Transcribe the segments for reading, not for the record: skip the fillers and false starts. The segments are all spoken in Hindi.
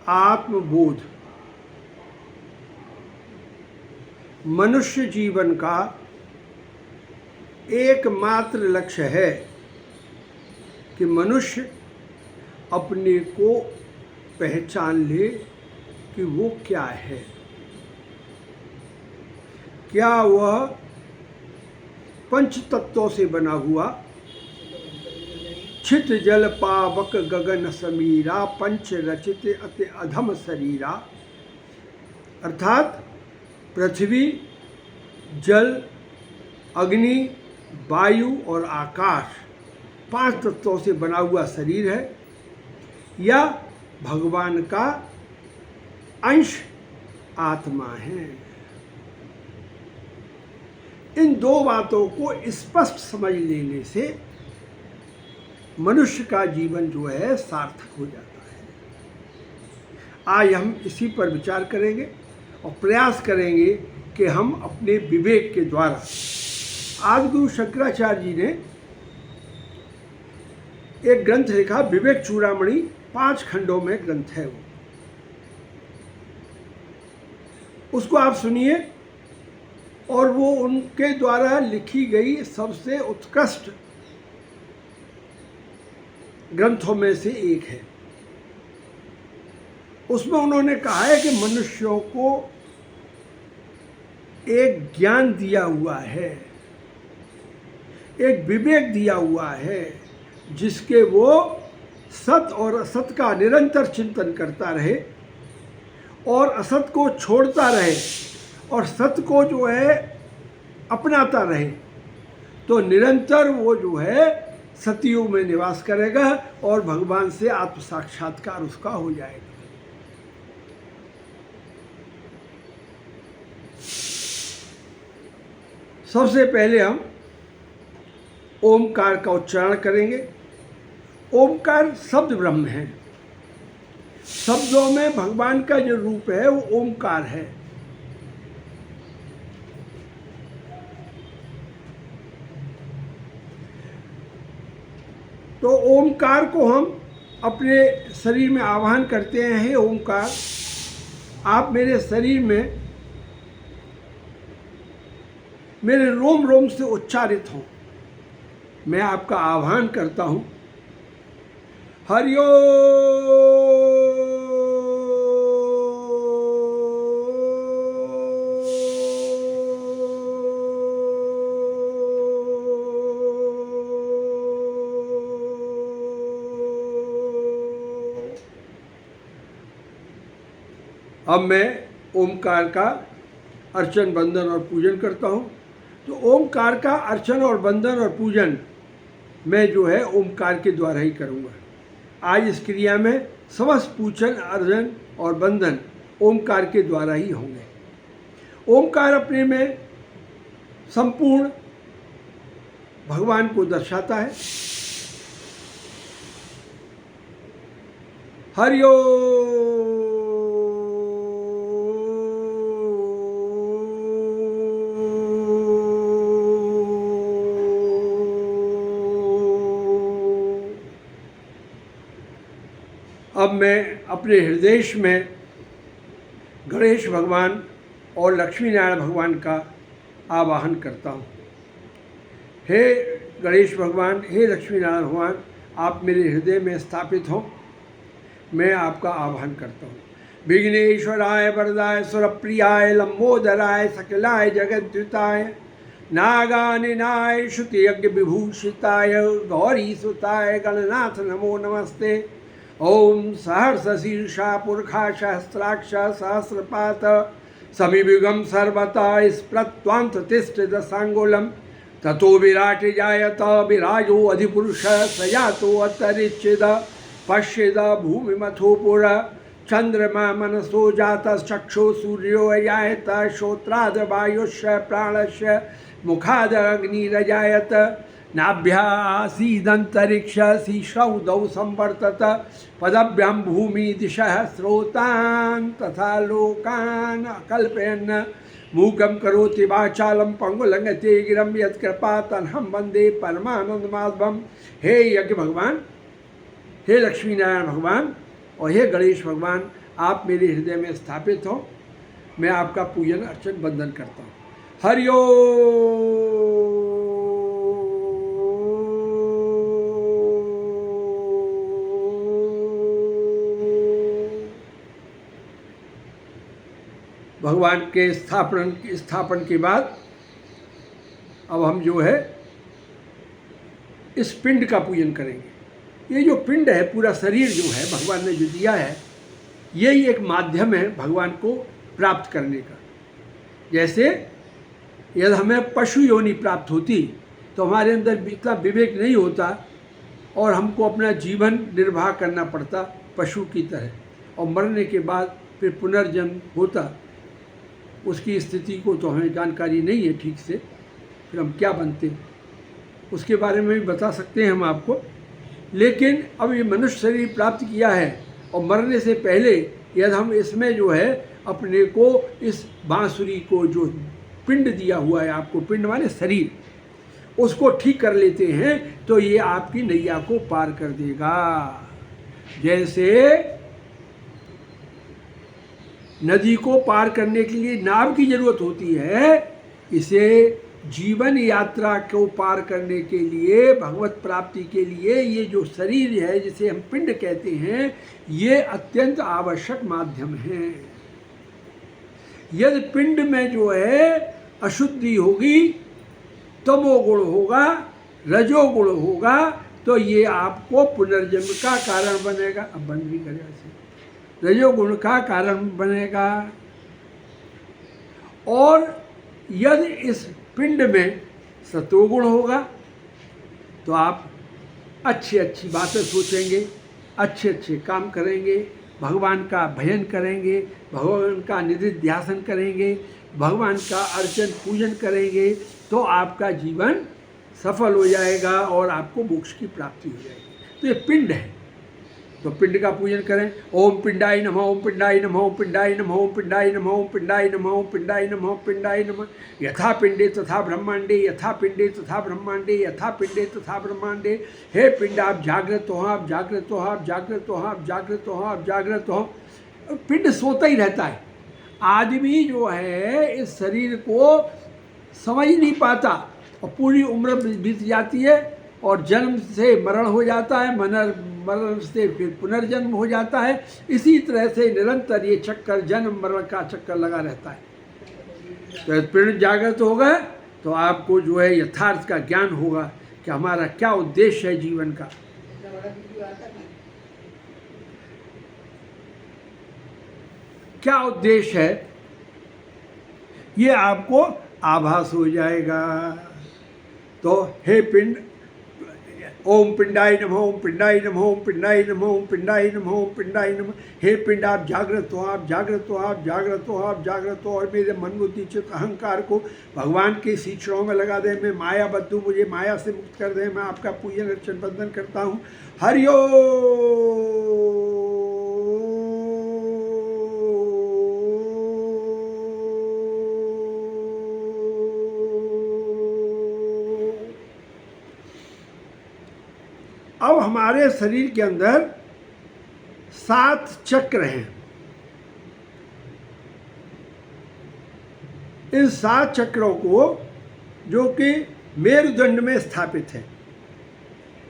आत्मबोध मनुष्य जीवन का एकमात्र लक्ष्य है कि मनुष्य अपने को पहचान ले कि वो क्या है। क्या वह पंच तत्वों से बना हुआ छित जल पावक गगन समीरा पंच रचित अति अधम शरीरा, अर्थात पृथ्वी, जल, अग्नि, वायु और आकाश 5 तत्वों से बना हुआ शरीर है, या भगवान का अंश आत्मा है। इन 2 बातों को स्पष्ट समझ लेने से मनुष्य का जीवन जो है सार्थक हो जाता है। आज हम इसी पर विचार करेंगे और प्रयास करेंगे कि हम अपने विवेक के द्वारा, आदि गुरु शंकराचार्य जी ने एक ग्रंथ लिखा, विवेक चूड़ामणि, 5 खंडों में ग्रंथ है वो, उसको आप सुनिए। और वो उनके द्वारा लिखी गई सबसे उत्कृष्ट ग्रंथों में से एक है। उसमें उन्होंने कहा है कि मनुष्यों को एक ज्ञान दिया हुआ है, एक विवेक दिया हुआ है, जिसके वो सत और असत का निरंतर चिंतन करता रहे और असत को छोड़ता रहे और सत्य को जो है अपनाता रहे, तो निरंतर वो जो है सतयुग में निवास करेगा और भगवान से आत्म साक्षात्कार उसका हो जाएगा। सबसे पहले हम ओमकार का उच्चारण करेंगे। ओमकार शब्द ब्रह्म है। शब्दों में भगवान का जो रूप है वो ओमकार है। तो ओमकार को हम अपने शरीर में आवाहन करते हैं। हे ओमकार, आप मेरे शरीर में, मेरे रोम रोम से उच्चारित हों। मैं आपका आह्वान करता हूँ। हरिओ अब मैं ओमकार का अर्चन, वंदन और पूजन करता हूँ। तो ओमकार का अर्चन और वंदन और पूजन मैं जो है ओमकार के द्वारा ही करूँगा। आज इस क्रिया में समस्त पूजन, अर्चन और वंदन ओमकार के द्वारा ही होंगे। ओमकार अपने में संपूर्ण भगवान को दर्शाता है। हरिओ अब मैं अपने हृदय में गणेश भगवान और लक्ष्मी नारायण भगवान का आवाहन करता हूँ। हे गणेश भगवान, हे लक्ष्मी नारायण भगवान, आप मेरे हृदय में स्थापित हों। मैं आपका आवाहन करता हूँ। विघ्नेश्वराय वरदाय सुरप्रियाय लंबोदराय सकलाय जगद्युताय नागानिनाय श्रुति यज्ञ विभूषिताय गौरी सुताय गणनाथ नमो नमस्ते। ओम सहर्ष शीर्षा पुरखा सहस्राक्ष सहस्रपात समिविगम सर्वता स्प्रत्वांत तिष्ठ दशांगुलम ततो विराट जायत विराजो अधिपुरुष सयातो अतरिच्छेद पश्येद भूमिमथोपुर चंद्रमा मनसो जात चक्षु सूर्यो अजायत श्रोत्राद वायुष्य प्राणस्य मुखाद अग्निरजायत नाभ्यासीदंतरिक्ष शीर्षौदौ संवर्तत पदभ्यां भूमि दिशः स्रोतान् तथा लोकान् अकल्पयन् मूकं करोति वाचालं पंगुलंघते गिरं यत्कृपा तन्हं वंदे परमानंदमाधवम्। हे यज्ञ भगवान, हे लक्ष्मी नारायण भगवान और हे गणेश भगवान, आप मेरे हृदय में स्थापित हो। मैं आपका पूजन अर्चन वंदन करता हूँ। हरि ओम। भगवान के स्थापन के बाद अब हम जो है इस पिंड का पूजन करेंगे। ये जो पिंड है, पूरा शरीर जो है भगवान ने जो दिया है, यही एक माध्यम है भगवान को प्राप्त करने का। जैसे यदि हमें पशु योनि प्राप्त होती तो हमारे अंदर इतना विवेक नहीं होता और हमको अपना जीवन निर्वाह करना पड़ता पशु की तरह, और मरने के बाद फिर पुनर्जन्म होता। उसकी स्थिति को तो हमें जानकारी नहीं है ठीक से, फिर हम क्या बनते उसके बारे में भी बता सकते हैं हम आपको। लेकिन अब ये मनुष्य शरीर प्राप्त किया है और मरने से पहले यदि हम इसमें जो है अपने को इस बांसुरी को जो पिंड दिया हुआ है आपको, पिंड माने शरीर, उसको ठीक कर लेते हैं तो ये आपकी नैया को पार कर देगा। जैसे नदी को पार करने के लिए नाव की जरूरत होती है, इसे जीवन यात्रा को पार करने के लिए, भगवत प्राप्ति के लिए ये जो शरीर है जिसे हम पिंड कहते हैं, ये अत्यंत आवश्यक माध्यम है। यदि पिंड में जो है अशुद्धि होगी, तमोगुण होगा, रजोगुण होगा, तो ये आपको पुनर्जन्म का कारण बनेगा। अब बंद भी करेगा ऐसे, रजोगुण का कारण बनेगा। और यदि इस पिंड में सतोगुण होगा तो आप अच्छी अच्छी बातें सोचेंगे, अच्छे अच्छे काम करेंगे, भगवान का भजन करेंगे, भगवान का निधिध्यासन करेंगे, भगवान का अर्चन पूजन करेंगे, तो आपका जीवन सफल हो जाएगा और आपको मोक्ष की प्राप्ति हो जाएगी। तो ये पिंड है, तो पिंड का पूजन करें। ओम पिंडाय नमः, ओम पिंडाय नमः, ओम पिंडाय नमः, ओम पिंडाय नमः, ओम पिंडाय नमः, ओम पिंडाय नमः, पिंडाय नमः। यथा पिंडे तथा ब्रह्मांडे, यथा पिंडे तथा ब्रह्मांडे, यथा पिंडे तथा ब्रह्मांडे। हे पिंड आप जागृत हो, आप जागृत हो, आप जागृत हो, आप जागृत हो, आप जागृत हो। पिंड सोता ही रहता है। आदमी जो है इस शरीर को समझ नहीं पाता और पूरी उम्र बीत जाती है और जन्म से मरण हो जाता है, मरण से फिर पुनर्जन्म हो जाता है। इसी तरह से निरंतर ये चक्कर, जन्म मरण का चक्कर लगा रहता है। तो पिंड जागृत होगा तो आपको जो है यथार्थ का ज्ञान होगा कि हमारा क्या उद्देश्य है जीवन का। क्या उद्देश्य है ये आपको आभास हो जाएगा। तो हे पिंड, ओम पिंडाय नमः, ओम पिंडाय नमः, ओम पिंडाय नमः, ओम पिंडाय नमः, ओम पिंडाय नमः। हे पिंड आप जागृत हो, आप जागृत हो, आप जागृत हो, आप जागृत हो, और मेरे मन बुद्धि चित्त अहंकार को भगवान के शिक्षणों में लगा दें। मैं माया बद्ध हूँ, मुझे माया से मुक्त कर दें। मैं आपका पूजन अर्चन वंदन करता हूँ। हरि ओम। अब हमारे शरीर के अंदर 7 चक्र हैं। इन 7 चक्रों को, जो कि मेरुदंड में स्थापित है,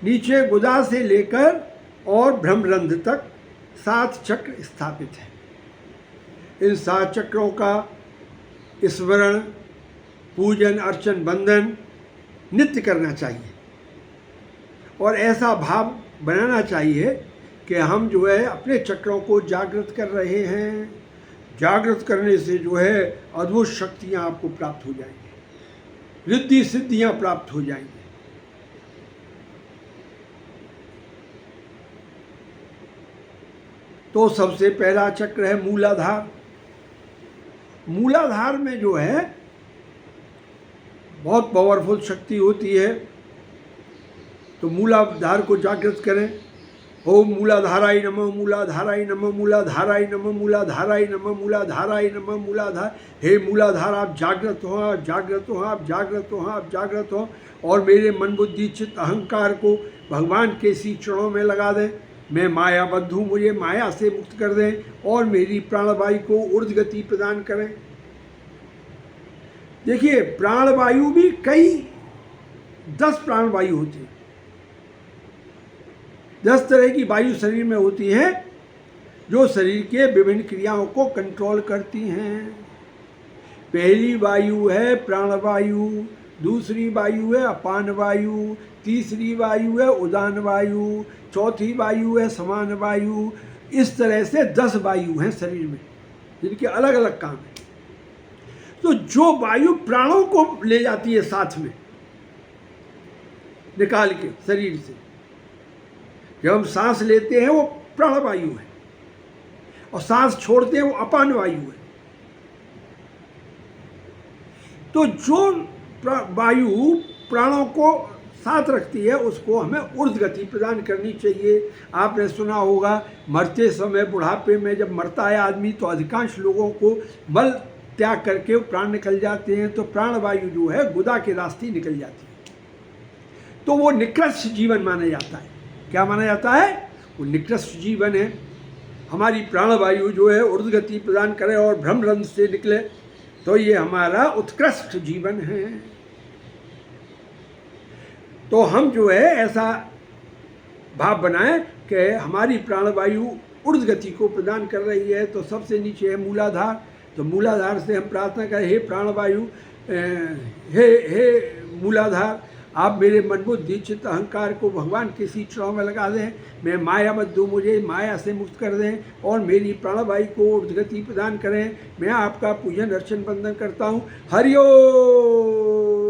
नीचे गुदा से लेकर और ब्रह्मरंध्र तक 7 चक्र स्थापित है। इन 7 चक्रों का स्मरण, पूजन, अर्चन, वंदन नित्य करना चाहिए और ऐसा भाव बनाना चाहिए कि हम जो है अपने चक्रों को जागृत कर रहे हैं। जागृत करने से जो है अद्भुत शक्तियाँ आपको प्राप्त हो जाएंगी, रिद्धि सिद्धियाँ प्राप्त हो जाएंगी। तो सबसे पहला चक्र है मूलाधार। मूलाधार में जो है बहुत पावरफुल शक्ति होती है। तो मूलाधार को जागृत करें। ओम मूलाधाराय नमः, मूलाधाराय नमः, मूलाधाराय नमः, मूलाधाराय नमः, मूलाधाराय नमः, मूलाधार। हे मूलाधार आप जागृत हो, आप जागृत हो, आप जागृत हो, आप जागृत हो, और मेरे मन बुद्धि चित्त अहंकार को भगवान के सी चरणों में लगा दें। मैं मायाबद्ध हूँ, मुझे माया से मुक्त कर दें और मेरी प्राणवायु को ऊर्ध्व गति प्रदान करें। देखिए, प्राणवायु भी कई 10 प्राणवायु होती है। 10 तरह की वायु शरीर में होती हैं जो शरीर के विभिन्न क्रियाओं को कंट्रोल करती हैं। पहली वायु है प्राणवायु, दूसरी वायु है अपान वायु, तीसरी वायु है उदान वायु, चौथी वायु है समान वायु। इस तरह से 10 वायु हैं शरीर में जिनके अलग अलग काम हैं। तो जो वायु प्राणों को ले जाती है साथ में निकाल के शरीर से, जब हम सांस लेते हैं वो प्राणवायु है और सांस छोड़ते हैं वो अपान वायु है। तो जो वायु प्राणों को साथ रखती है उसको हमें ऊर्ध्व गति प्रदान करनी चाहिए। आपने सुना होगा मरते समय, बुढ़ापे में जब मरता है आदमी तो अधिकांश लोगों को मल त्याग करके प्राण निकल जाते हैं, तो प्राणवायु जो है गुदा के रास्ते निकल जाती है। तो वो निकृष्ट जीवन माना जाता है। क्या माना जाता है? वो निकृष्ट जीवन है। हमारी प्राणवायु जो है ऊर्ध्व गति प्रदान करे और ब्रह्मरंध्र से निकले तो ये हमारा उत्कृष्ट जीवन है। तो हम जो है ऐसा भाव बनाएं कि हमारी प्राणवायु ऊर्ध्व गति को प्रदान कर रही है। तो सबसे नीचे है मूलाधार। तो मूलाधार से हम प्रार्थना करें, हे प्राणवायु, हे मूलाधार, आप मेरे मन बुद्धि चित्त अहंकार को भगवान के चरणों में लगा दें। मैं मायाबद्ध हूँ, मुझे माया से मुक्त कर दें और मेरी प्राणवायु को ऊर्ध्व गति प्रदान करें। मैं आपका पूजन अर्चन वंदन करता हूँ। हरि ओम।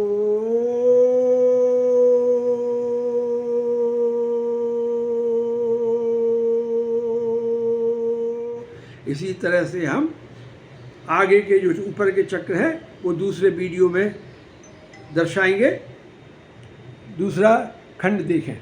इसी तरह से हम आगे के जो ऊपर के चक्र हैं वो दूसरे वीडियो में दर्शाएंगे। दूसरा खंड देखें।